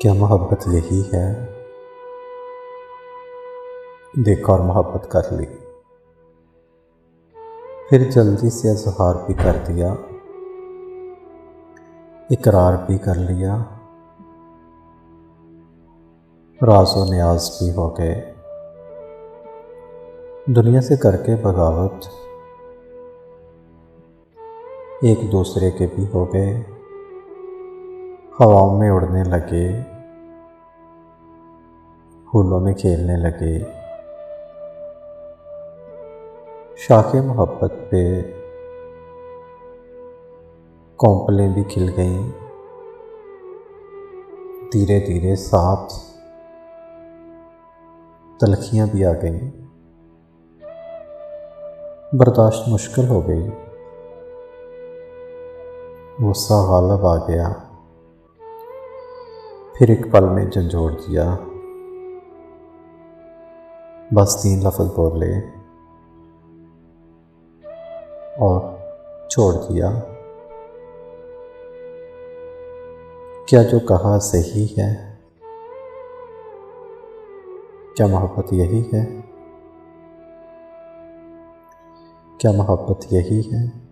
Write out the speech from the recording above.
क्या मोहब्बत यही है? देखा और मोहब्बत कर ली, फिर जल्दी से इजहार भी कर दिया, इकरार भी कर लिया, राज़ो न्याज भी हो गए, दुनिया से करके बगावत एक दूसरे के भी हो गए, हवाओं में उड़ने लगे, फूलों में खेलने लगे, शाखे मोहब्बत पे कौंपलें भी खिल गईं, धीरे धीरे साथ तलखियां भी आ गईं, बर्दाश्त मुश्किल हो गई, गुस्सा गालिब आ गया, फिर एक पल में झंझोड़ दिया, बस 3 लफ्ज़ बोले और छोड़ दिया। क्या जो कहा सही है? क्या मोहब्बत यही है? क्या मोहब्बत यही है?